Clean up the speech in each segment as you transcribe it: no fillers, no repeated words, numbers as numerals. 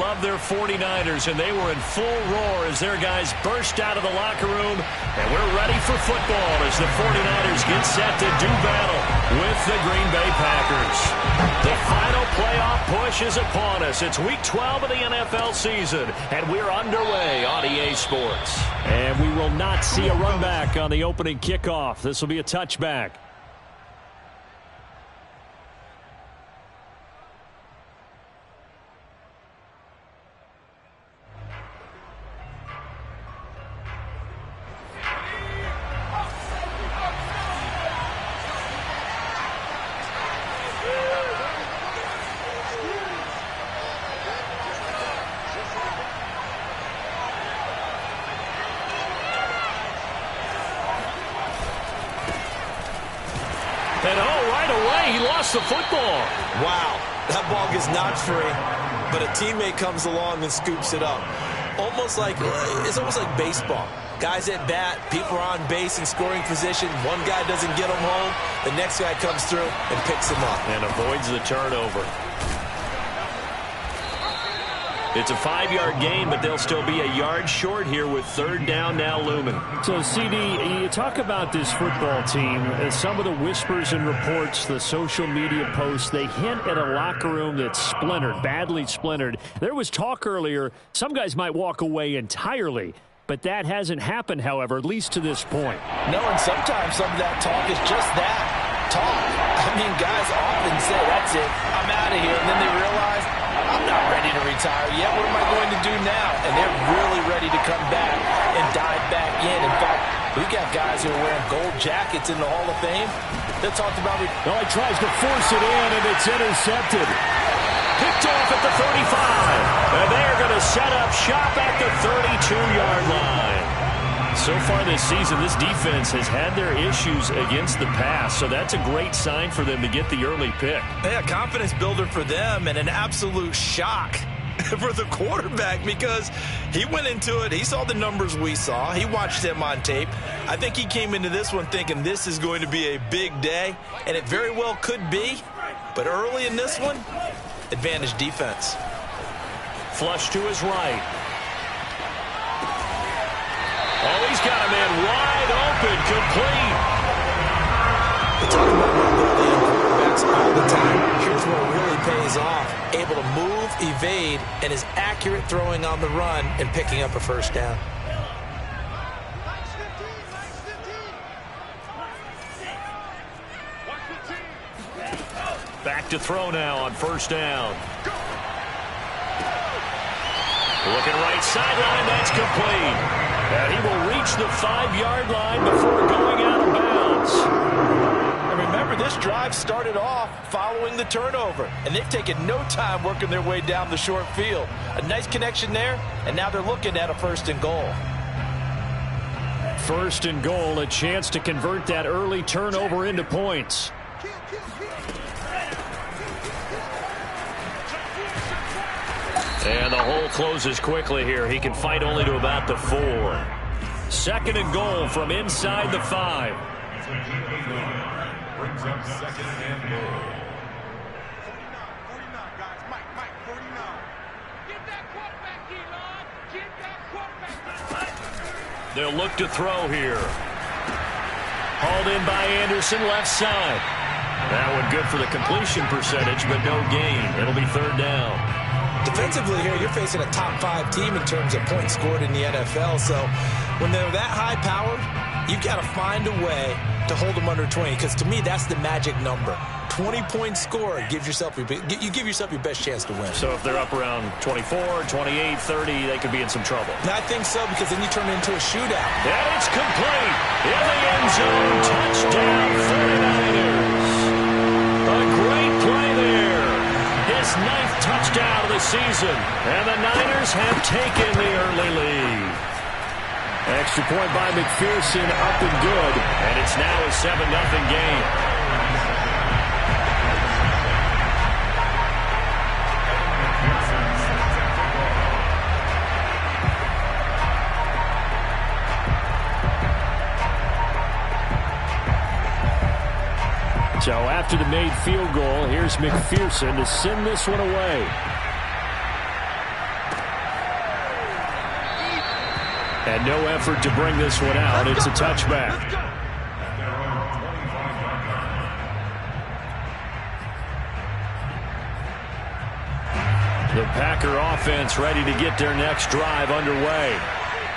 love their 49ers, and they were in full roar as their guys burst out of the locker room. And we're ready for football as the 49ers get set to do battle with the Green Bay Packers. The final playoff push is upon us. It's Week 12 of the NFL season, and we're underway on EA Sports. And we will not see a run back on the opening kickoff. This will be a touchback. The football. Wow, that ball gets knocked free, but a teammate comes along and scoops it up. It's almost like baseball. Guys at bat, people are on base in scoring position. One guy doesn't get them home. The next guy comes through and picks him up. And avoids the turnover. It's a 5-yard gain, but they'll still be a yard short here with third down now looming. So, CD, you talk about this football team. Some of the whispers and reports, the social media posts, they hint at a locker room that's splintered, badly splintered. There was talk earlier, some guys might walk away entirely. But that hasn't happened, however, at least to this point. No, and sometimes some of that talk is just that, talk. I mean, guys often say, that's it, I'm out of here. And then they realize, I'm not ready to retire yet. What am I going to do now? And they're really ready to come back and dive back in. In fact, we've got guys who are wearing gold jackets in the Hall of Fame. They talked about it. Well, he tries to force it in, and it's intercepted. Picked off at the 35. And they're going to set up shop at the 32-yard line. So far this season, this defense has had their issues against the pass, so that's a great sign for them to get the early pick. Yeah, confidence builder for them and an absolute shock for the quarterback because he went into it. He saw the numbers we saw. He watched him on tape. I think he came into this one thinking this is going to be a big day, and it very well could be. But early in this one, advantage defense. Flush to his right. Oh, he's got a man wide open, complete. We talk about mobility in quarterbacks all the time. Here's where it really pays off. Able to move, evade, and is accurate throwing on the run and picking up a first down. Back to throw now on first down. Looking right sideline, that's complete. And he will reach the 5-yard line before going out of bounds. And remember, this drive started off following the turnover, and they've taken no time working their way down the short field. A nice connection there, and now they're looking at a 1st and goal. 1st and goal, a chance to convert that early turnover into points. And the hole closes quickly here. He can fight only to about the 4. 2nd and goal from inside the 5. Brings up 2nd and goal. 49, guys. Mike, 49. Get that quarterback, Elon. Get that quarterback. They'll look to throw here. Hauled in by Anderson, left side. That one good for the completion percentage, but no gain. It'll be 3rd down. Defensively here, you're facing a top 5 team in terms of points scored in the NFL. So when they're that high-powered, you've got to find a way to hold them under 20. Because to me, that's the magic number. 20-point score gives yourself you give yourself your best chance to win. So if they're up around 24, 28, 30, they could be in some trouble. I think so, because then you turn it into a shootout. And it's complete. In the end zone, touchdown 49ers. A great play there. His 9th touchdown of the season. And the Niners have taken the early lead. Extra point by McPherson, up and good. And it's now a 7-0 game. So after the made field goal, here's McPherson to send this one away. And no effort to bring this one out. It's a touchback. The Packer offense ready to get their next drive underway.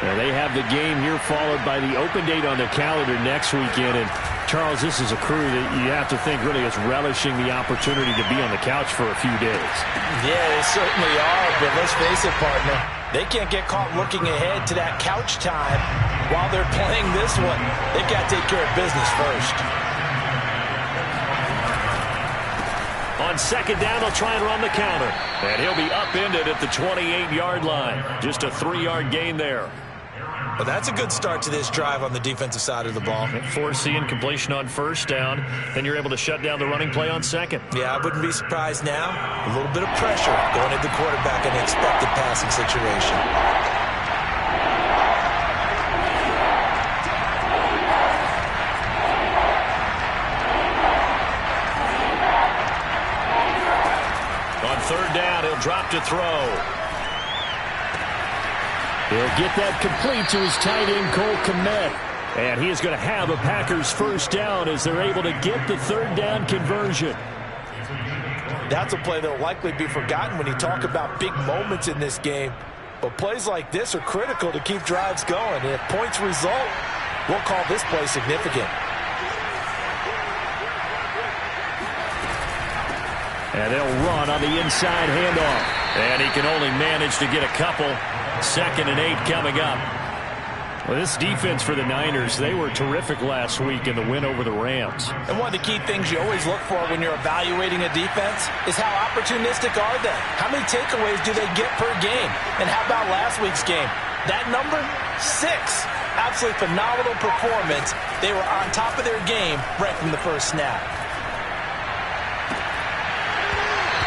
Now they have the game here followed by the open date on the calendar next weekend. And Charles, this is a crew that you have to think really is relishing the opportunity to be on the couch for a few days. Yeah, they certainly are, but let's face it, partner. They can't get caught looking ahead to that couch time while they're playing this one. They've got to take care of business first. On second down, they'll try and run the counter. And he'll be upended at the 28-yard line. Just a 3-yard gain there. Well, that's a good start to this drive on the defensive side of the ball. Forcing completion on first down. Then you're able to shut down the running play on second. Yeah, I wouldn't be surprised now. A little bit of pressure going at the quarterback in an expected passing situation. On third down, he'll drop to throw. He'll get that complete to his tight end, Cole Kmet. And he is going to have a Packers first down as they're able to get the third down conversion. That's a play that will likely be forgotten when you talk about big moments in this game. But plays like this are critical to keep drives going. And if points result, we'll call this play significant. And they'll run on the inside handoff. And he can only manage to get a couple. 2nd and 8 coming up. Well, this defense for the Niners, they were terrific last week in the win over the Rams. And one of the key things you always look for when you're evaluating a defense is how opportunistic are they? How many takeaways do they get per game? And how about last week's game? That number? 6. Absolutely phenomenal performance. They were on top of their game right from the first snap.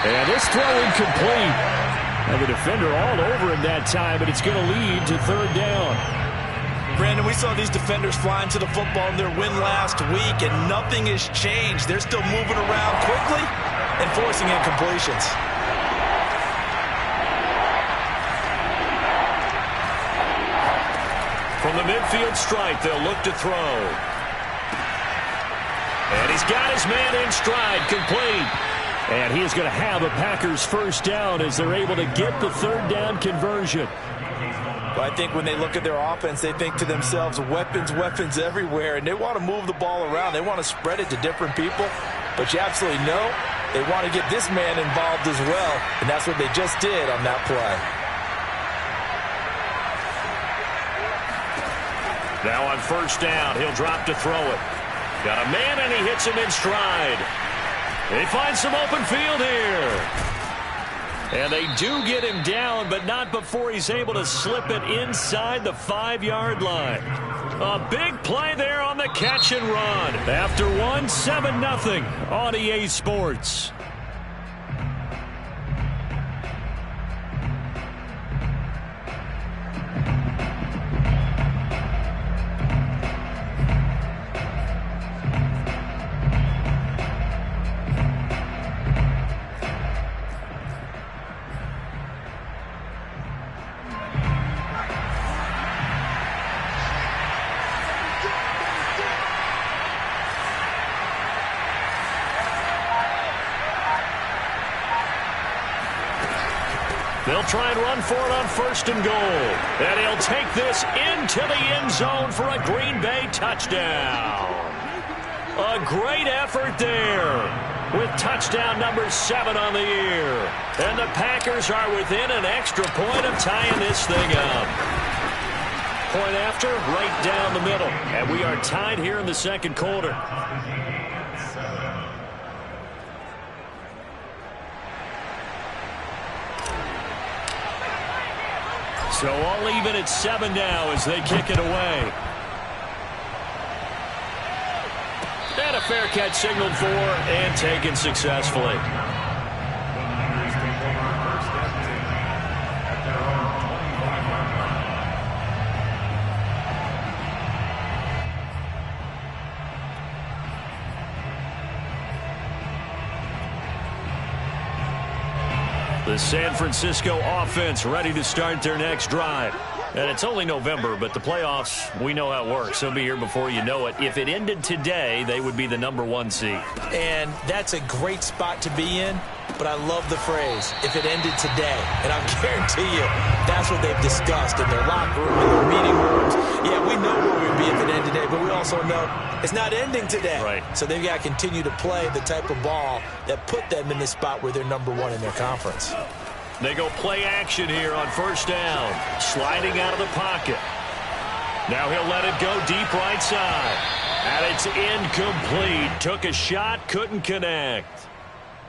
And this throw incomplete. And the defender all over him that time, but it's going to lead to third down. Brandon, we saw these defenders flying to the football in their win last week, and nothing has changed. They're still moving around quickly and forcing incompletions. From the midfield stripe, they'll look to throw. And he's got his man in stride, complete. And he is going to have a Packers first down as they're able to get the third down conversion. Well, I think when they look at their offense, they think to themselves, weapons, weapons everywhere, and they want to move the ball around. They want to spread it to different people, but you absolutely know they want to get this man involved as well, and that's what they just did on that play. Now on first down, he'll drop to throw it. Got a man, and he hits him in stride. They find some open field here. And they do get him down, but not before he's able to slip it inside the 5-yard line. A big play there on the catch and run. After one, 7-0 on EA Sports. They'll try and run for it on first and goal. And he'll take this into the end zone for a Green Bay touchdown. A great effort there with touchdown number 7 on the year. And the Packers are within an extra point of tying this thing up. Point after, right down the middle. And we are tied here in the second quarter. So all even at 7 now as they kick it away. And a fair catch signaled for and taken successfully. The San Francisco offense ready to start their next drive. And it's only November, but the playoffs, we know how it works. They'll be here before you know it. If it ended today, they would be the #1 seed. And that's a great spot to be in, but I love the phrase, if it ended today. And I guarantee you, that's what they've discussed in their locker room, in their meeting rooms. Yeah, we know where we'd be if it ended today, but we also know it's not ending today. Right. So they've got to continue to play the type of ball that put them in this spot where they're #1 in their conference. They go play action here on first down. Sliding out of the pocket. Now he'll let it go deep right side. And it's incomplete. Took a shot, couldn't connect.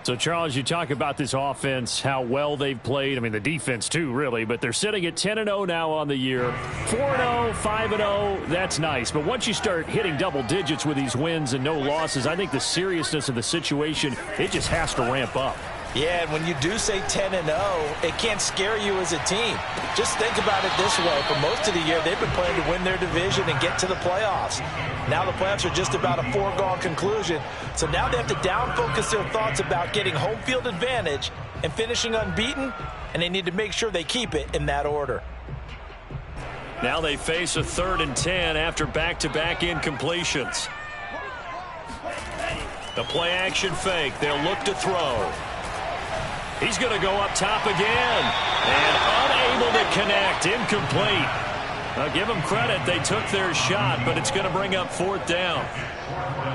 So, Charles, you talk about this offense, how well they've played. I mean, the defense, too, really. But they're sitting at 10-0 now on the year. 4-0, 5-0, that's nice. But once you start hitting double digits with these wins and no losses, I think the seriousness of the situation, it just has to ramp up. Yeah, and when you do say 10-0, it can't scare you as a team. Just think about it this way. For most of the year, they've been playing to win their division and get to the playoffs. Now the playoffs are just about a foregone conclusion. So now they have to down-focus their thoughts about getting home field advantage and finishing unbeaten, and they need to make sure they keep it in that order. Now they face a 3rd and 10 after back-to-back incompletions. The play-action fake. They'll look to throw. He's going to go up top again. And unable to connect. Incomplete. Now give them credit. They took their shot, but it's going to bring up 4th down.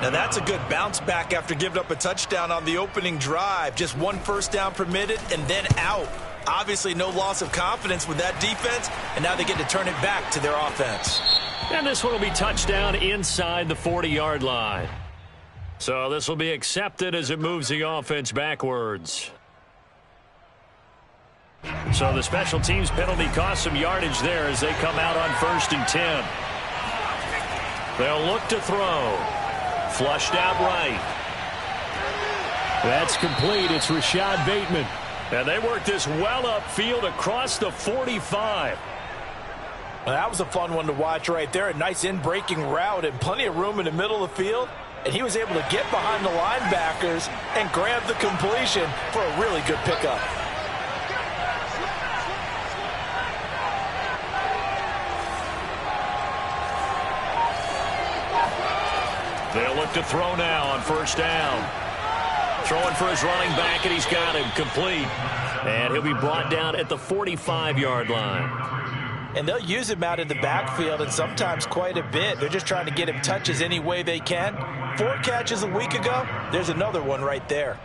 Now that's a good bounce back after giving up a touchdown on the opening drive. Just 1 first down permitted and then out. Obviously no loss of confidence with that defense, and now they get to turn it back to their offense. And this one will be touchdown inside the 40-yard line. So this will be accepted as it moves the offense backwards. So the special teams penalty cost some yardage there as they come out on 1st and 10. They'll look to throw. Flushed out right. That's complete. It's Rashad Bateman. And they work this well upfield across the 45. Well, that was a fun one to watch right there. A nice in-breaking route and plenty of room in the middle of the field. And he was able to get behind the linebackers and grab the completion for a really good pickup. They'll look to throw now on 1st down. Throwing for his running back, and he's got him complete. And he'll be brought down at the 45-yard line. And they'll use him out in the backfield, and sometimes quite a bit. They're just trying to get him touches any way they can. 4 catches a week ago. There's another one right there.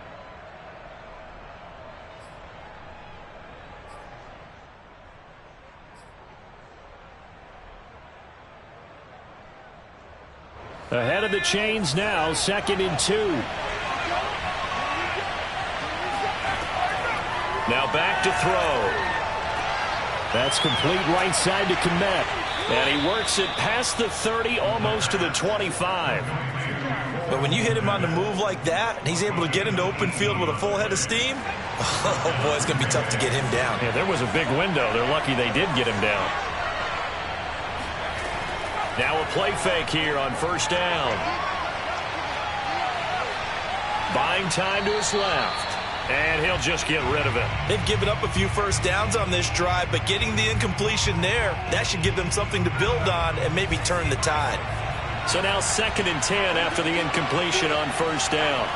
Ahead of the chains now, 2nd and 2. Now back to throw. That's complete right side to Kmet. And he works it past the 30, almost to the 25. But when you hit him on the move like that, and he's able to get into open field with a full head of steam, oh boy, it's going to be tough to get him down. Yeah, there was a big window. They're lucky they did get him down. Now a play fake here on 1st down. Buying time to his left. And he'll just get rid of it. They've given up a few first downs on this drive, but getting the incompletion there, that should give them something to build on and maybe turn the tide. So now 2nd and 10 after the incompletion on 1st down.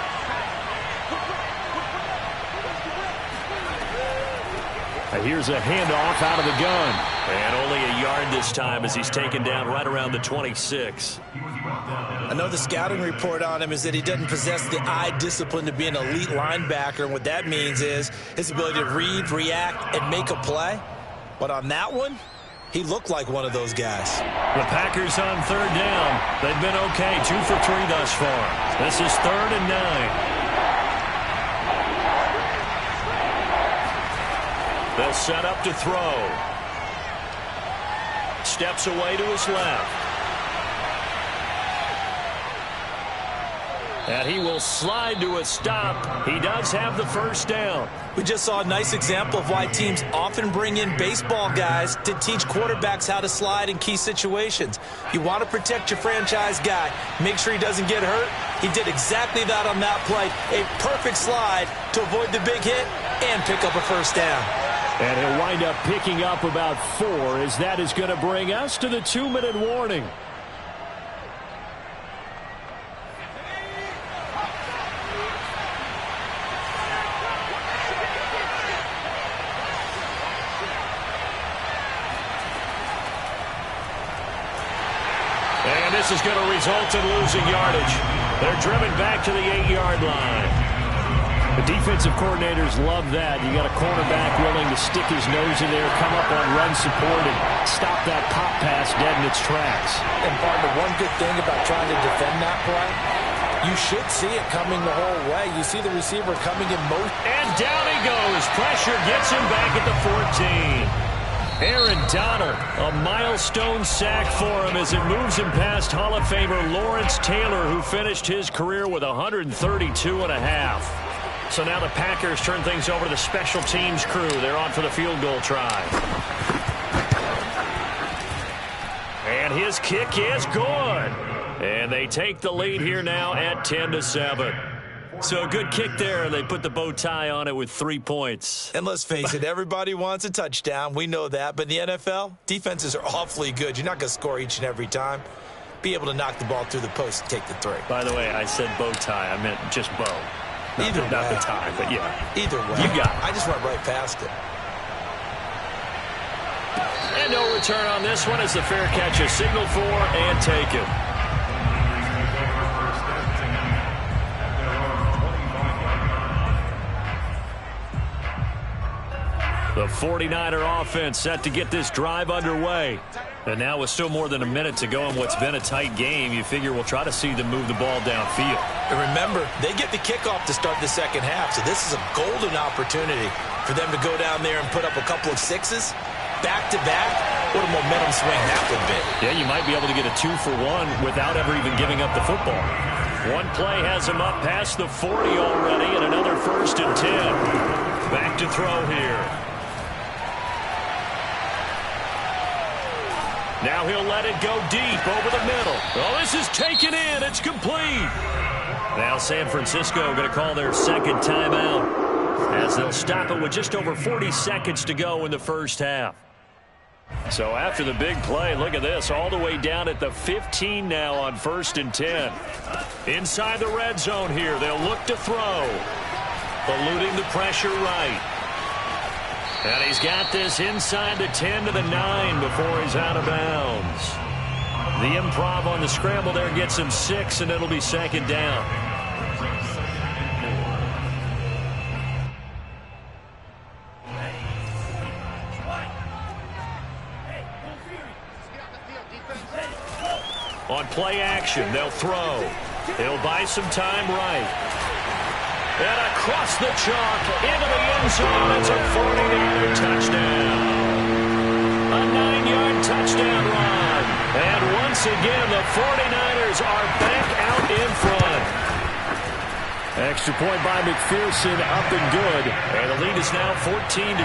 And here's a handoff out of the gun. And only a yard this time as he's taken down right around the 26. I know the scouting report on him is that he doesn't possess the eye discipline to be an elite linebacker. And what that means is his ability to read, react, and make a play. But on that one, he looked like one of those guys. The Packers on 3rd down. They've been okay, 2 for 3 thus far. This is 3rd and 9. They'll set up to throw. Steps away to his left. And he will slide to a stop. He does have the 1st down. We just saw a nice example of why teams often bring in baseball guys to teach quarterbacks how to slide in key situations. You want to protect your franchise guy. Make sure he doesn't get hurt. He did exactly that on that play. A perfect slide to avoid the big hit and pick up a 1st down. And he'll wind up picking up about 4, as that is going to bring us to the 2-minute warning. And this is going to result in losing yardage. They're driven back to the 8-yard line. The defensive coordinators love that. You got a cornerback willing to stick his nose in there, come up on run support, and stop that pop pass dead in its tracks. And partner, one good thing about trying to defend that play, you should see it coming the whole way. You see the receiver coming in motion. And down he goes. Pressure gets him back at the 14. Aaron Donald, a milestone sack for him as it moves him past Hall of Famer Lawrence Taylor, who finished his career with 132.5. So now the Packers turn things over to the special teams crew. They're on for the field goal try. And his kick is good. And they take the lead here now at 10-7. So a good kick there, and they put the bow tie on it with 3 points. And let's face it, everybody wants a touchdown. We know that. But in the NFL, defenses are awfully good. You're not going to score each and every time. Be able to knock the ball through the post and take the 3. By the way, I said bow tie. I meant just bow. Not the tie, but yeah. Either way. You got it. I just went right past it. And no return on this one as the fair catch is signaled for and taken. The 49er offense set to get this drive underway. And now with still more than a minute to go in what's been a tight game, you figure we'll try to see them move the ball downfield. And remember, they get the kickoff to start the second half, so this is a golden opportunity for them to go down there and put up a couple of 6s back-to-back. What a momentum swing that would be. Yeah, you might be able to get a 2-for-1 without ever even giving up the football. One play has him up past the 40 already, and another 1st and 10. Back to throw here. Now he'll let it go deep over the middle. Oh, this is taken in. It's complete. Now San Francisco going to call their second timeout as they'll stop it with just over 40 seconds to go in the first half. So after the big play, look at this, all the way down at the 15 now on 1st and 10. Inside the red zone here, they'll look to throw. Eluding the pressure right. And he's got this inside the 10 to the 9 before he's out of bounds. The improv on the scramble there gets him 6, and it'll be 2nd down. On play action, they'll throw. He'll buy some time right. And across the chalk, into the end zone. It's a 40-yard touchdown. A 9-yard touchdown run. And once again, the 49ers are back out in front. Extra point by McPherson, up and good. And the lead is now 14-10.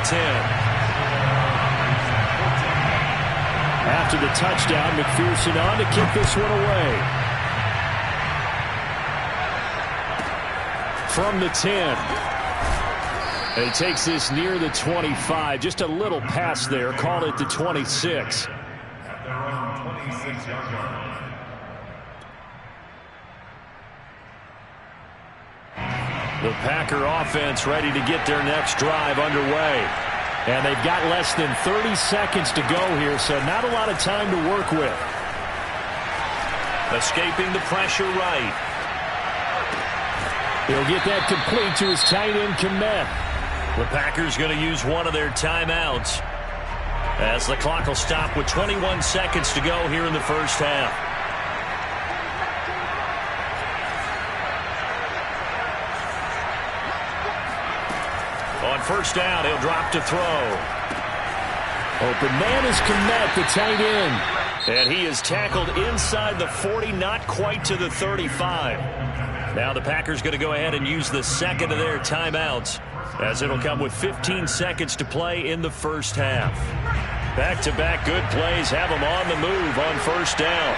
After the touchdown, McPherson on to kick this one away. From the 10. And he takes this near the 25. Just a little pass there. Call it the 26. The Packer offense ready to get their next drive underway. And they've got less than 30 seconds to go here, so not a lot of time to work with. Escaping the pressure right. He'll get that complete to his tight end, Kmet. The Packers going to use one of their timeouts as the clock will stop with 21 seconds to go here in the first half. On 1st down, he'll drop to throw. Open man is Kmet, the tight end. And he is tackled inside the 40, not quite to the 35. Now the Packers going to go ahead and use the second of their timeouts as it'll come with 15 seconds to play in the first half. Back-to-back good plays have them on the move on 1st down.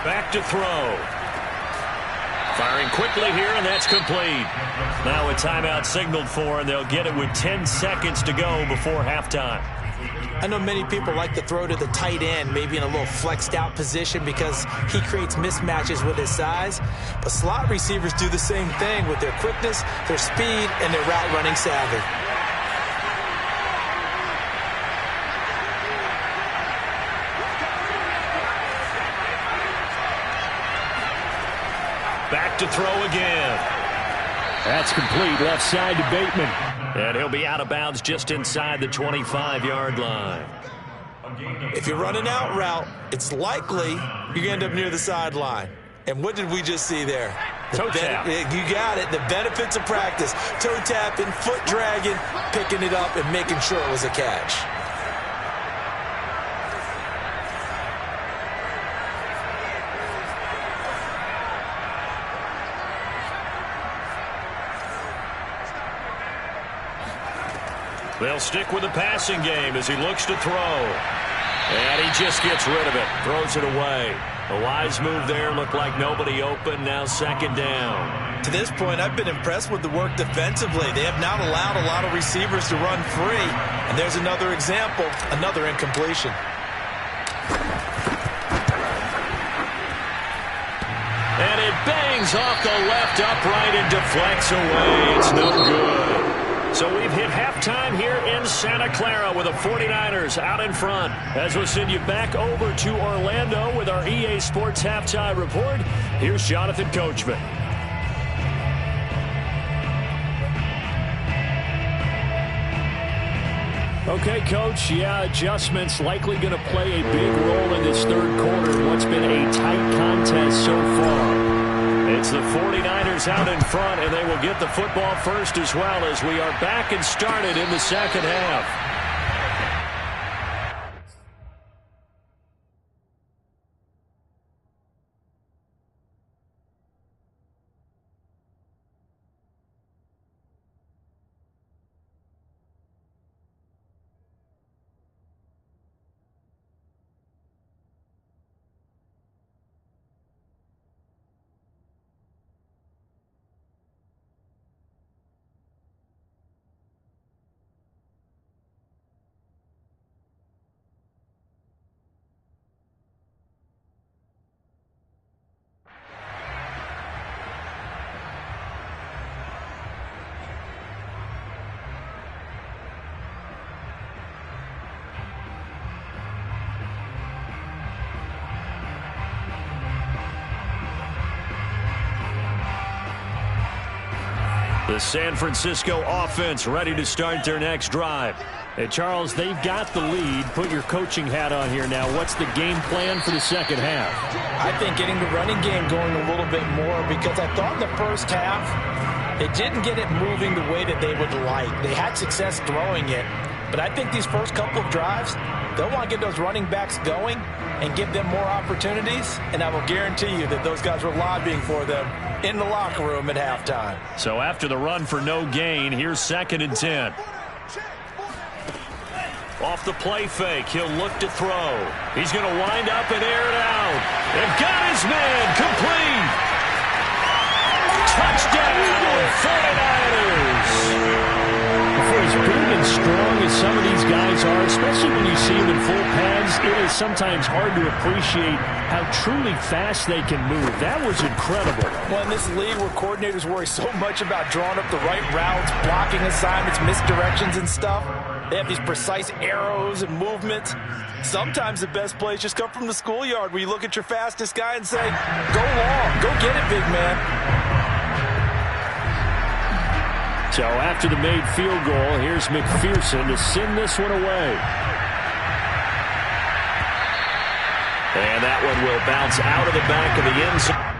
Back to throw. Firing quickly here, and that's complete. Now a timeout signaled for, and they'll get it with 10 seconds to go before halftime. I know many people like to throw to the tight end, maybe in a little flexed out position because he creates mismatches with his size. But slot receivers do the same thing with their quickness, their speed, and their route running savvy. Back to throw again. That's complete, left side to Bateman. And he'll be out of bounds just inside the 25-yard line. If you're running out route, it's likely you're going to end up near the sideline. And what did we just see there? Toe tap. You got it. The benefits of practice. Toe tapping, foot dragging, picking it up, and making sure it was a catch. They'll stick with the passing game as he looks to throw. And he just gets rid of it. Throws it away. A wise move there. Looked like nobody open. Now second down. To this point, I've been impressed with the work defensively. They have not allowed a lot of receivers to run free. And there's another example, another incompletion. And it bangs off the left upright and deflects away. It's no good. So we've hit halftime here in Santa Clara with the 49ers out in front. As we'll send you back over to Orlando with our EA Sports Halftime Report, here's Jonathan Coachman. Okay, Coach, adjustments likely going to play a big role in this third quarter in what's been a tight contest so far. It's the 49ers out in front, and they will get the football first as well as we are back and started in the second half. The San Francisco offense ready to start their next drive. Hey, Charles, they've got the lead. Put your coaching hat on here now. What's the game plan for the second half? I think getting the running game going a little bit more because I thought in the first half they didn't get it moving the way that they would like. They had success throwing it, but I think these first couple of drives, they'll want to get those running backs going and give them more opportunities, and I will guarantee you that those guys were lobbying for them in the locker room at halftime. So after the run for no gain, here's 2nd and 10. Off the play fake, he'll look to throw. He's going to wind up and air it out. They've got his man complete. Touchdown, 49ers. For as big and strong as some of these guys are, especially when you see them in full pads, it is sometimes hard to appreciate how truly fast they can move. That was incredible. Well, in this league where coordinators worry so much about drawing up the right routes, blocking assignments, misdirections and stuff, they have these precise arrows and movements. Sometimes the best plays just come from the schoolyard where you look at your fastest guy and say, go long, go get it, big man. So after the made field goal, here's McPherson to send this one away. And that one will bounce out of the back of the end zone.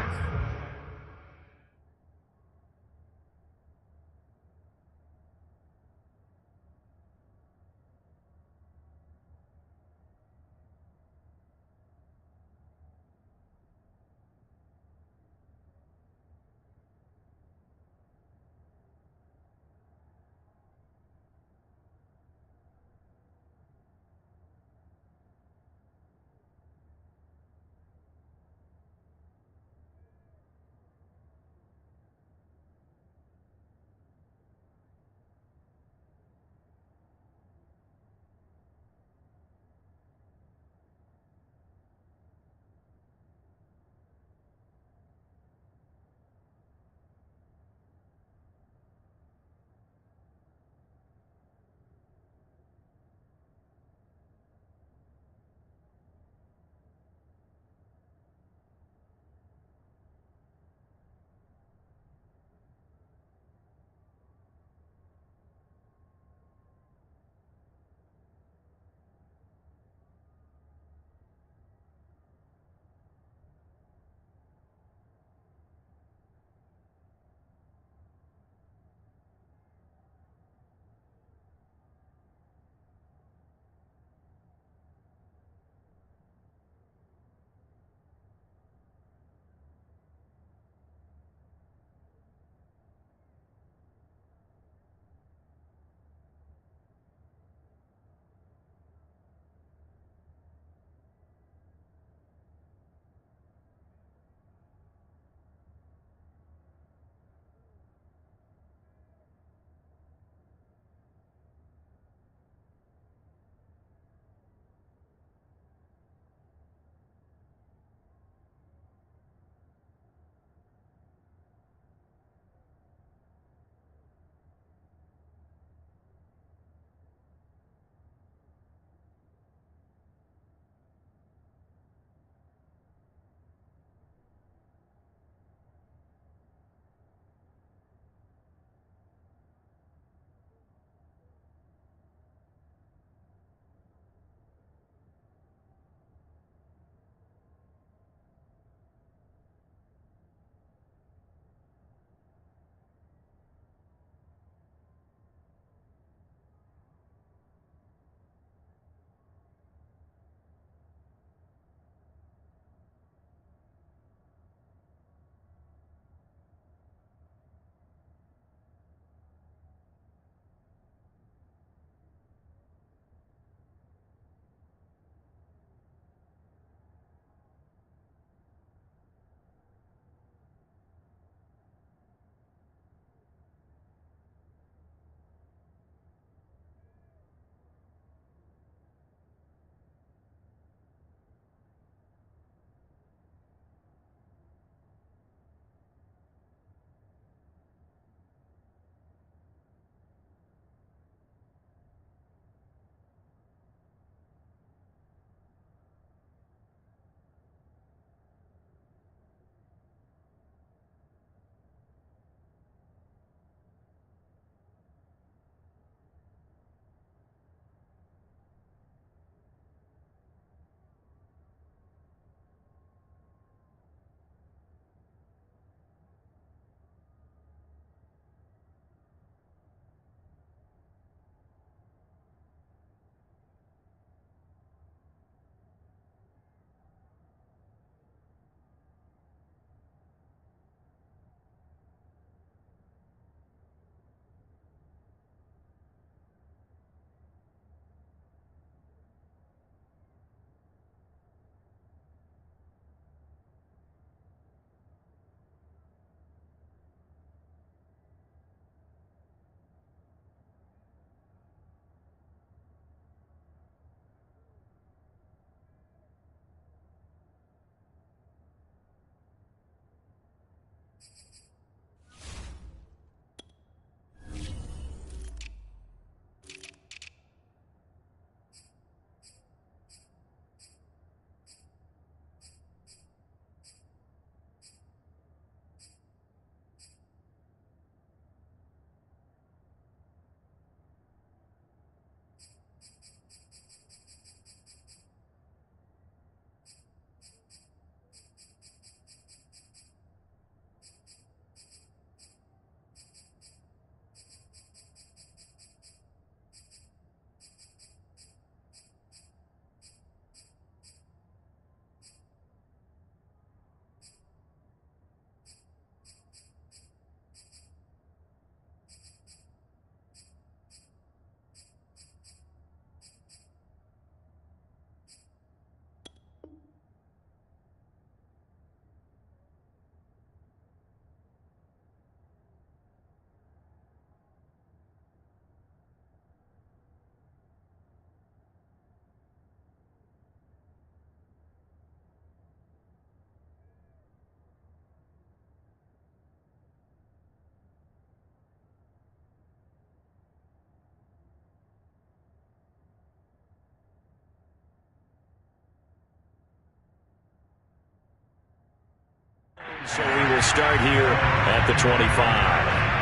So we will start here at the 25.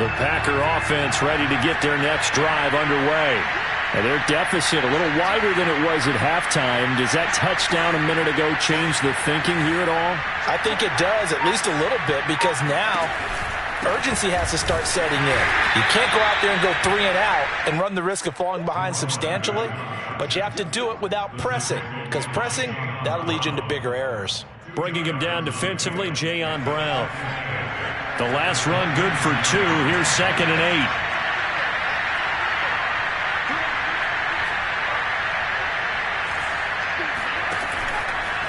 The Packer offense ready to get their next drive underway. And their deficit a little wider than it was at halftime. Does that touchdown a minute ago change the thinking here at all? I think it does, at least a little bit, because now urgency has to start setting in. You can't go out there and go 3 and out and run the risk of falling behind substantially, but you have to do it without pressing, because pressing, that'll lead you into bigger errors. Bringing him down defensively, Jayon Brown. The last run good for 2. Here's 2nd and 8.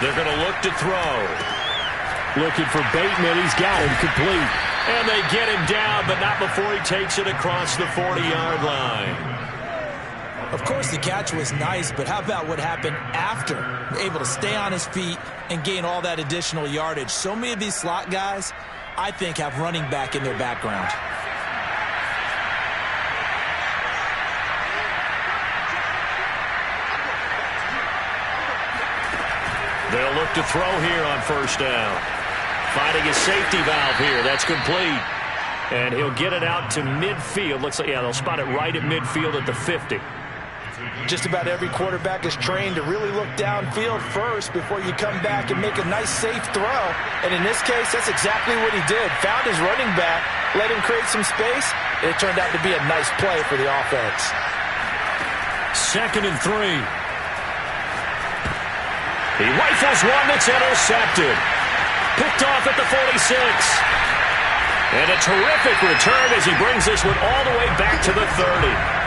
They're going to look to throw. Looking for Bateman. He's got him complete. And they get him down, but not before he takes it across the 40-yard line. Of course, the catch was nice, but how about what happened after? Able to stay on his feet and gain all that additional yardage. So many of these slot guys, I think, have running back in their background. They'll look to throw here on 1st down. Finding a safety valve here. That's complete. And he'll get it out to midfield. Looks like, yeah, they'll spot it right at midfield at the 50. Just about every quarterback is trained to really look downfield first before you come back and make a nice, safe throw. And in this case, that's exactly what he did. Found his running back, let him create some space, and it turned out to be a nice play for the offense. 2nd and 3. He rifles one that's intercepted. Picked off at the 46. And a terrific return as he brings this one all the way back to the 30.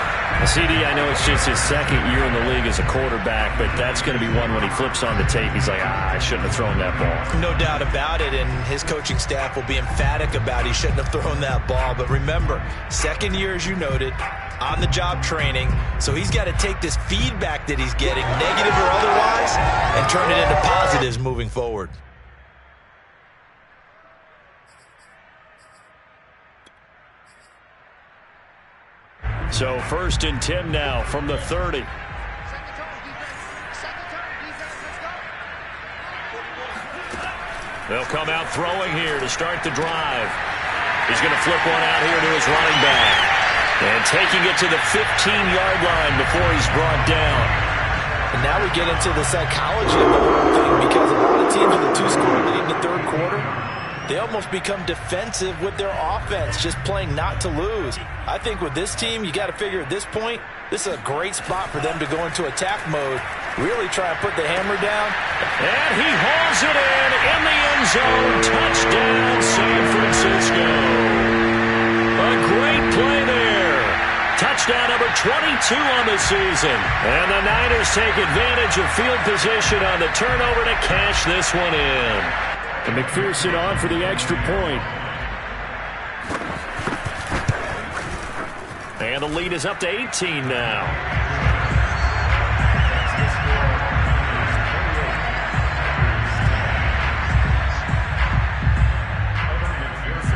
CD, I know it's just his 2nd year in the league as a quarterback, but that's going to be one when he flips on the tape, he's like, I shouldn't have thrown that ball. No doubt about it, and his coaching staff will be emphatic about he shouldn't have thrown that ball. But remember, 2nd year, as you noted, on-the-job training, so he's got to take this feedback that he's getting, negative or otherwise, and turn it into positives moving forward. So 1st and 10 now from the 30. They'll come out throwing here to start the drive. He's going to flip one out here to his running back. And taking it to the 15-yard line before he's brought down. And now we get into the psychology of the whole thing, because a lot of teams with a 2-score lead in the 3rd quarter, they almost become defensive with their offense, just playing not to lose. I think with this team, you got to figure at this point, this is a great spot for them to go into attack mode, really try and put the hammer down. And he hauls it in the end zone. Touchdown, San Francisco. A great play there. Touchdown number 22 on the season. And the Niners take advantage of field position on the turnover to cash this one in. And McPherson on for the extra point. And the lead is up to 18 now.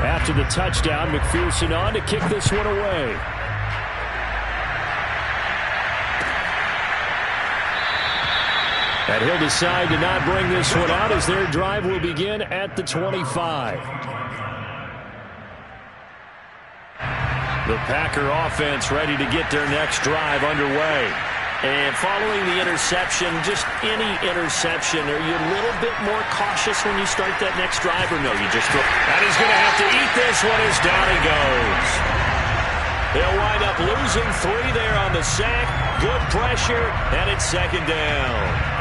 After the touchdown, McPherson on to kick this one away. And he'll decide to not bring this one out as their drive will begin at the 25. The Packer offense ready to get their next drive underway. And following the interception, just any interception, are you a little bit more cautious when you start that next drive, or no, you just throw? And he's going to have to eat this one as down he goes. They'll wind up losing 3 there on the sack. Good pressure, and it's 2nd down.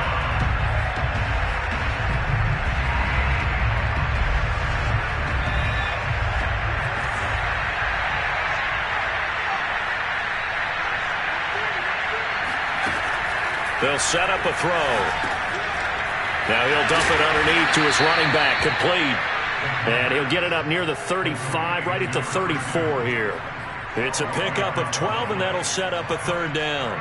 They'll set up a throw. Now he'll dump it underneath to his running back. Complete. And he'll get it up near the 35, right at the 34 here. It's a pickup of 12, and that'll set up a third down.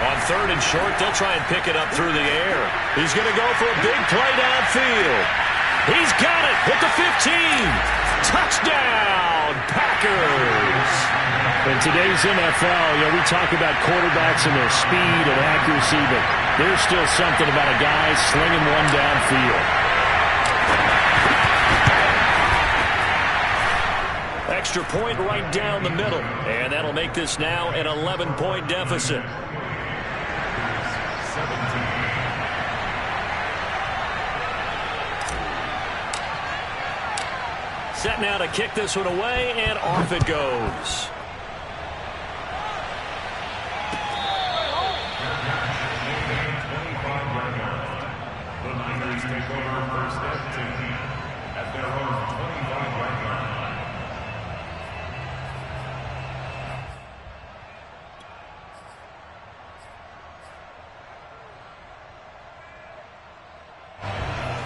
On third and short, they'll try and pick it up through the air. He's going to go for a big play downfield. He's got it at the 15. Touchdown, Packers. In today's NFL, we talk about quarterbacks and their speed and accuracy, but there's still something about a guy slinging one downfield. Extra point right down the middle, and that'll make this now an 11-point deficit. Set now to kick this one away, and off it goes.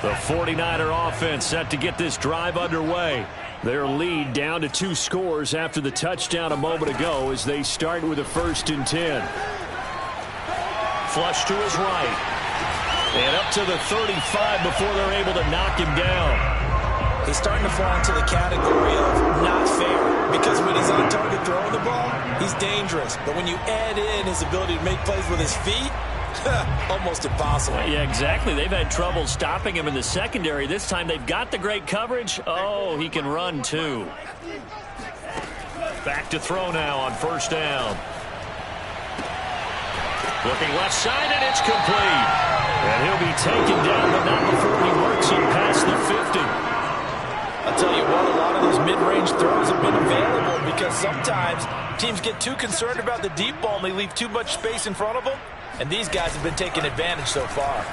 The 49er offense set to get this drive underway. Their lead down to 2 scores after the touchdown a moment ago as they start with a 1st and 10. Flush to his right. And up to the 35 before they're able to knock him down. He's starting to fall into the category of not fair, because when he's on target throwing the ball, he's dangerous. But when you add in his ability to make plays with his feet, almost impossible. Yeah, exactly. They've had trouble stopping him in the secondary. This time they've got the great coverage. Oh, he can run too. Back to throw now on 1st down. Looking left side, and it's complete. And he'll be taken down, but not before he works it past the 50. I'll tell you what, a lot of those mid-range throws have been available because sometimes teams get too concerned about the deep ball and they leave too much space in front of them. And these guys have been taking advantage so far.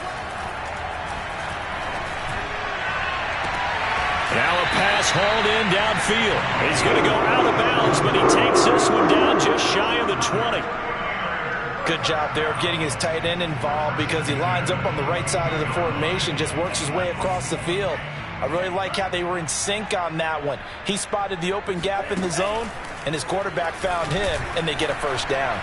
Now a pass hauled in downfield. He's going to go out of bounds, but he takes this one down just shy of the 20. Good job there of getting his tight end involved because he lines up on the right side of the formation, just works his way across the field. I really like how they were in sync on that one. He spotted the open gap in the zone, and his quarterback found him, and they get a 1st down.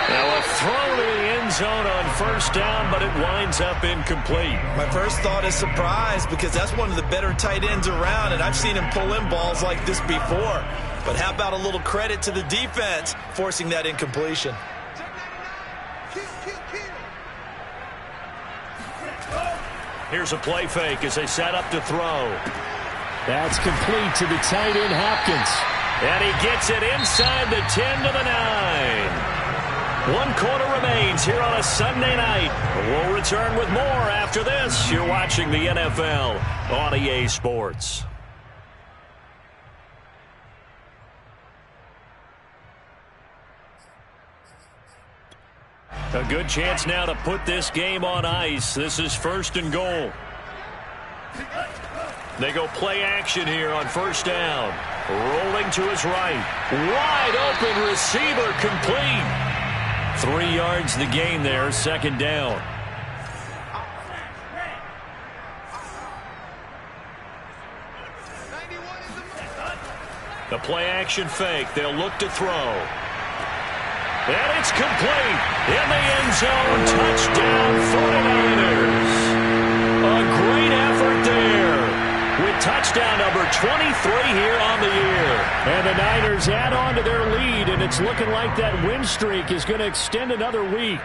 Now a throw to the end zone on 1st down, but it winds up incomplete. My first thought is surprise because that's one of the better tight ends around, and I've seen him pull in balls like this before. But how about a little credit to the defense forcing that incompletion? Here's a play fake as they set up to throw. That's complete to the tight end, Hopkins. And he gets it inside the 10 to the 9. 1 quarter remains here on a Sunday night. We'll return with more after this. You're watching the NFL on EA Sports. A good chance now to put this game on ice. This is 1st and goal. They go play action here on 1st down. Rolling to his right. Wide open receiver complete. 3 yards the gain there, 2nd down. The play action fake. They'll look to throw. And it's complete. In the end zone. Touchdown 49ers. A great effort there. With touchdown number 23 here on the year. And the Niners add on to their lead, and it's looking like that win streak is going to extend another week.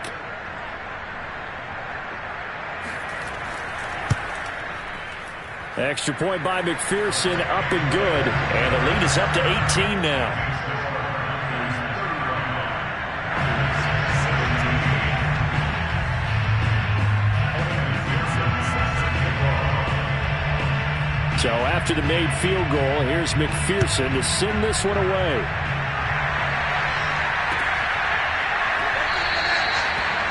Extra point by McPherson, up and good. And the lead is up to 18 now. So after the made field goal, here's McPherson to send this one away.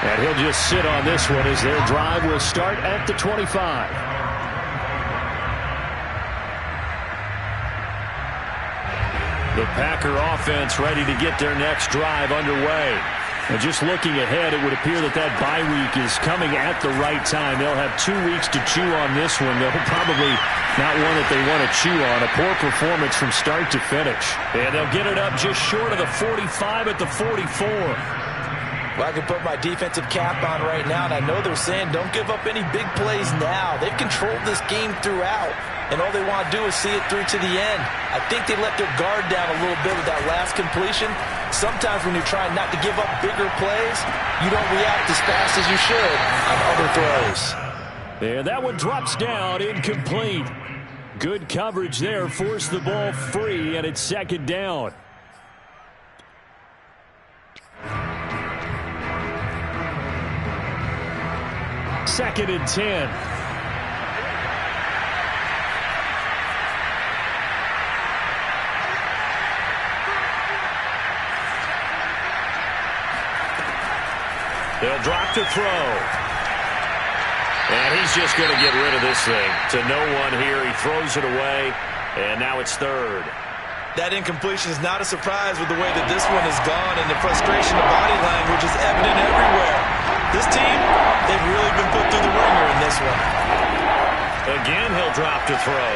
And he'll just sit on this one as their drive will start at the 25. The Packer offense ready to get their next drive underway. And just looking ahead, it would appear that that bye week is coming at the right time. They'll have 2 weeks to chew on this one. They'll probably not one that they want to chew on. A poor performance from start to finish. And they'll get it up just short of the 45 at the 44. Well, I can put my defensive cap on right now, and I know they're saying don't give up any big plays now. They've controlled this game throughout, and all they want to do is see it through to the end. I think they let their guard down a little bit with that last completion. Sometimes when you're trying not to give up bigger plays, you don't react as fast as you should on other throws. And that one drops down, incomplete. Good coverage there, forced the ball free, and it's second down. Second and 10. They'll drop to throw. And he's just going to get rid of this thing. To no one here. He throws it away. And now it's third. That incompletion is not a surprise with the way that this one has gone, and the frustration of body language is evident everywhere. This team, they've really been put through the ringer in this one. Again, he'll drop to throw.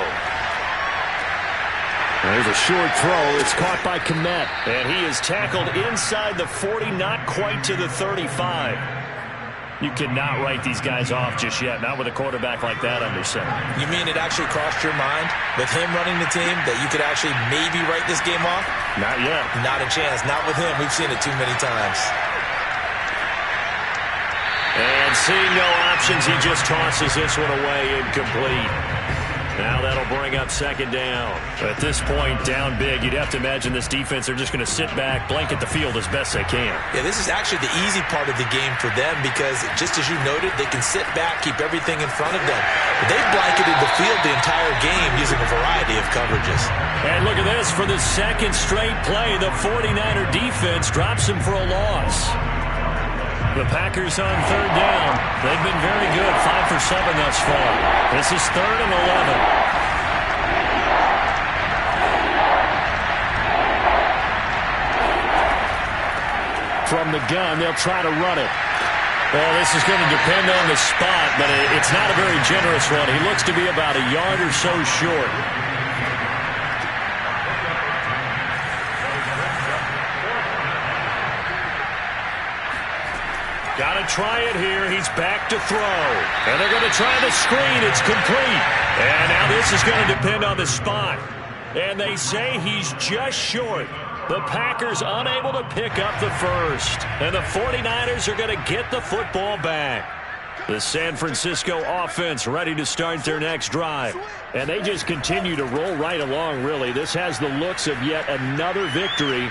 There's a short throw. It's caught by Kmet. And he is tackled inside the 40, not quite to the 35. You cannot write these guys off just yet, not with a quarterback like that under center. You mean it actually crossed your mind with him running the team that you could actually maybe write this game off? Not yet. Not a chance. Not with him. We've seen it too many times. And seeing no options, he just tosses this one away, incomplete. Now that'll bring up second down. At this point, down big, you'd have to imagine this defense are just going to sit back, blanket the field as best they can. Yeah, this is actually the easy part of the game for them because, just as you noted, they can sit back, keep everything in front of them. But they've blanketed the field the entire game using a variety of coverages. And look at this. For the second straight play, the 49er defense drops him for a loss. The Packers on third down. They've been very good, 5 for 7 thus far. This is 3rd and 11. From the gun, they'll try to run it. Well, this is going to depend on the spot, but it's not a very generous one. He looks to be about a yard or so short. Got to try it here. He's back to throw. And they're going to try the screen. It's complete. And now this is going to depend on the spot. And they say he's just short. The Packers unable to pick up the first. And the 49ers are going to get the football back. The San Francisco offense ready to start their next drive. And they just continue to roll right along, really. This has the looks of yet another victory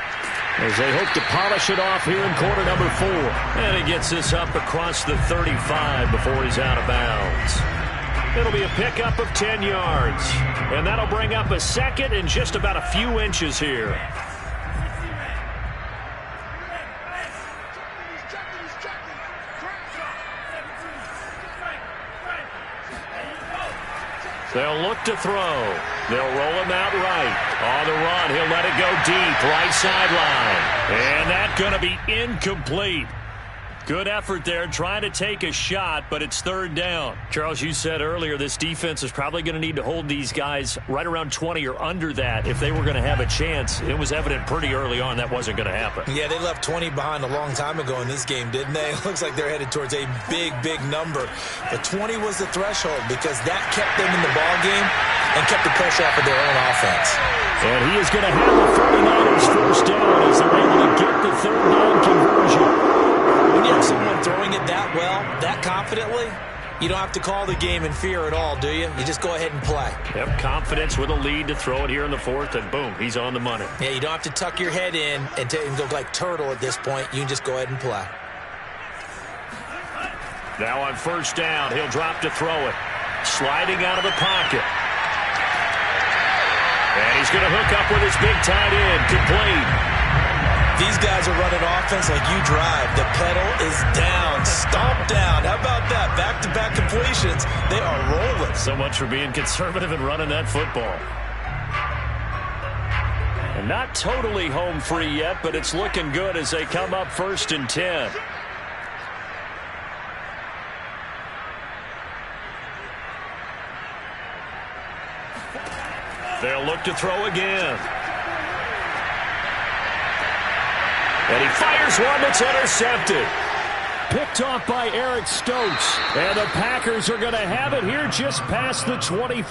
as they hope to polish it off here in quarter number 4. And he gets this up across the 35 before he's out of bounds. It'll be a pickup of 10 yards. And that'll bring up a second and just about a few inches here. They'll look to throw. They'll roll him out right. On the run, he'll let it go deep, right sideline. And that's going to be incomplete. Good effort there, trying to take a shot, but it's third down. Charles, you said earlier this defense is probably going to need to hold these guys right around 20 or under that if they were going to have a chance. It was evident pretty early on that wasn't going to happen. Yeah, they left 20 behind a long time ago in this game, didn't they? It looks like they're headed towards a big, big number. But 20 was the threshold because that kept them in the ball game and kept the pressure off of their own offense. And he is going to have the 49ers first down as they're able to get the third down conversion. When you have someone throwing it that well, that confidently, you don't have to call the game in fear at all, do you? You just go ahead and play. Yep, confidence with a lead to throw it here in the 4th, and boom, he's on the money. Yeah, you don't have to tuck your head in and go like turtle at this point. You can just go ahead and play. Now on first down, he'll drop to throw it. Sliding out of the pocket. And he's going to hook up with his big tight end, complete. These guys are running offense like you drive. The pedal is down, stomp down. How about that? Back-to-back completions. They are rolling. So much for being conservative and running that football. And not totally home free yet, but it's looking good as they come up 1st and 10. They'll look to throw again. And he fires one that's intercepted. Picked off by Eric Stokes. And the Packers are going to have it here just past the 25.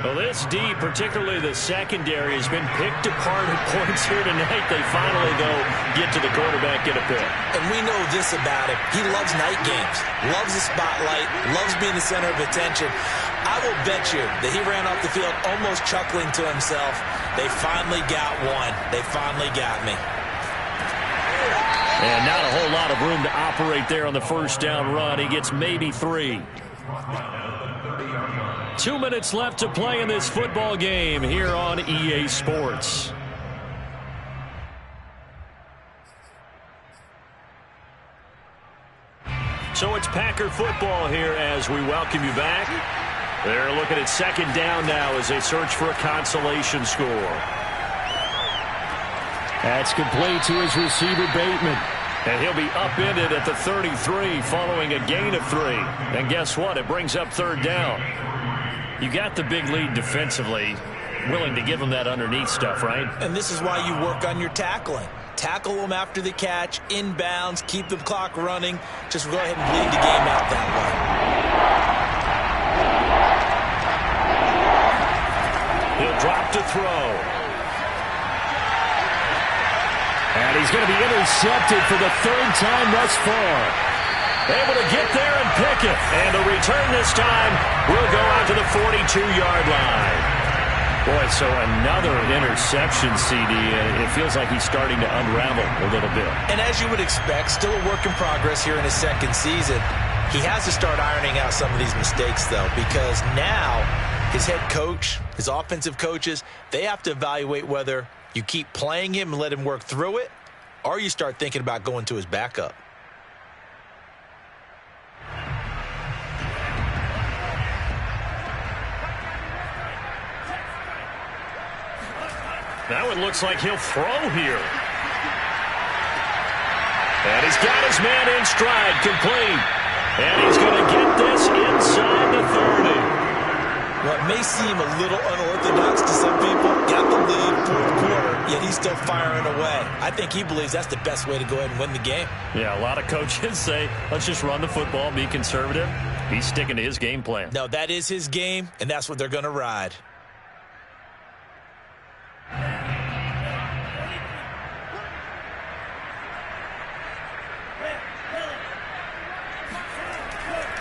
Well, this D, particularly the secondary, has been picked apart at points here tonight. They finally, though, get to the quarterback, get a pick. And we know this about him. He loves night games, loves the spotlight, loves being the center of attention. I will bet you that he ran off the field almost chuckling to himself. They finally got one. They finally got me. And not a whole lot of room to operate there on the first down run. He gets maybe 3. 2 minutes left to play in this football game here on EA Sports. So it's Packer football here as we welcome you back. They're looking at 2nd down now as they search for a consolation score. That's complete to his receiver, Bateman. And he'll be upended at the 33 following a gain of 3. And guess what? It brings up 3rd down. You got the big lead defensively. Willing to give him that underneath stuff, right? And this is why you work on your tackling. Tackle them after the catch, inbounds, keep the clock running. Just go ahead and bleed the game out that way. He'll drop to throw. And he's going to be intercepted for the 3rd time thus far. Able to get there and pick it. And the return this time will go out to the 42-yard line. Boy, so another interception, CD. It feels like he's starting to unravel a little bit. And as you would expect, still a work in progress here in his 2nd season. He has to start ironing out some of these mistakes, though, because now his head coach, his offensive coaches, they have to evaluate whether you keep playing him and let him work through it, or you start thinking about going to his backup. Now it looks like he'll throw here. And he's got his man in stride, complete. And he's going to get this inside the 30. What may seem a little unorthodox to some people, got the lead, 4th quarter, yet he's still firing away. I think he believes that's the best way to go ahead and win the game. Yeah, a lot of coaches say, let's just run the football, be conservative. He's sticking to his game plan. No, that is his game, and that's what they're going to ride.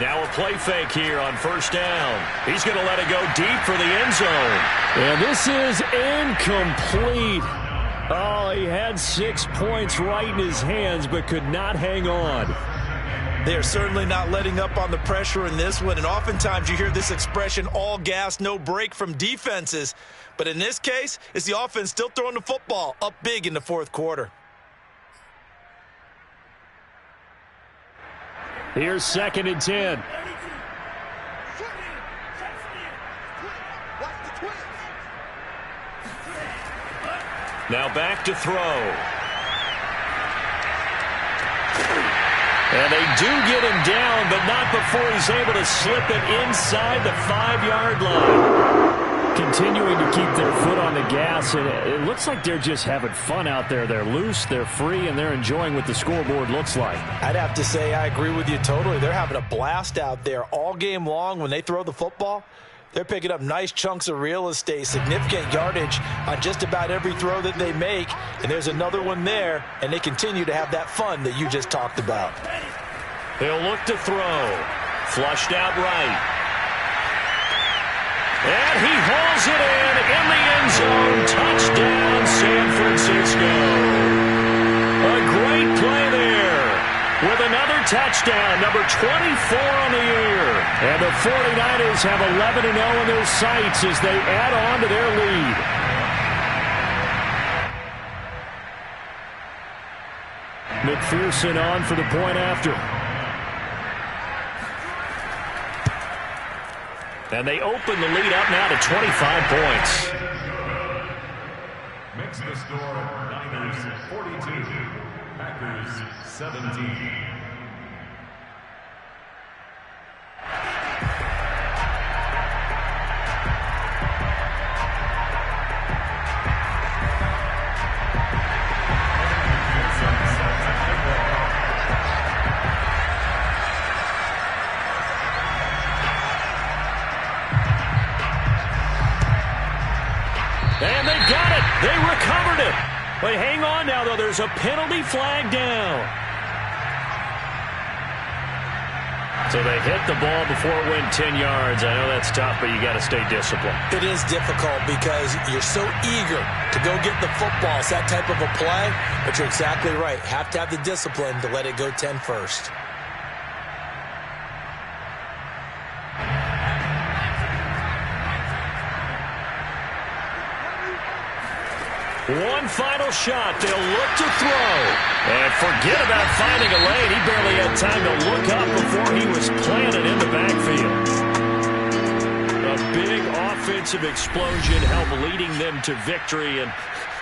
Now a play fake here on 1st down. He's going to let it go deep for the end zone. And this is incomplete. Oh, he had 6 points right in his hands, but could not hang on. They are certainly not letting up on the pressure in this one, and oftentimes you hear this expression, all gas, no break from defenses. But in this case, it's the offense still throwing the football up big in the 4th quarter. Here's 2nd and 10. Now back to throw. And they do get him down, but not before he's able to slip it inside the 5-yard line. Continuing to keep their foot on the gas, and it looks like they're just having fun out there. They're loose, they're free, and they're enjoying what the scoreboard looks like. I'd have to say I agree with you totally. They're having a blast out there all game long when they throw the football. They're picking up nice chunks of real estate, significant yardage on just about every throw that they make. And there's another one there, and they continue to have that fun that you just talked about. They'll look to throw. Flushed out right. And he hauls it in the end zone. Touchdown, San Francisco. A great play there with another touchdown, number 24 on the year. And the 49ers have 11-0 in their sights as they add on to their lead. McPherson on for the point after. And they open the lead up now to 25 points. Next to score, Niners 42, Packers 17. And they got it. They recovered it. But hang on now, though. There's a penalty flag down. So they hit the ball before it went 10 yards. I know that's tough, but you got to stay disciplined. It is difficult because you're so eager to go get the football. It's that type of a play, but you're exactly right. Have to have the discipline to let it go 10 first. One final shot. They'll look to throw. And forget about finding a lane. He barely had time to look up before he was planted in the backfield. A big offensive explosion helped leading them to victory. And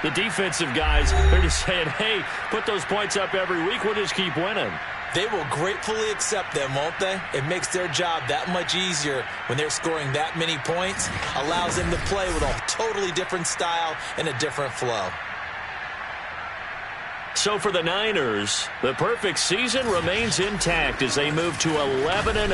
the defensive guys, they're just saying, hey, put those points up every week. We'll just keep winning. They will gratefully accept them, won't they? It makes their job that much easier when they're scoring that many points. Allows them to play with a totally different style and a different flow. So for the Niners, the perfect season remains intact as they move to 11-0.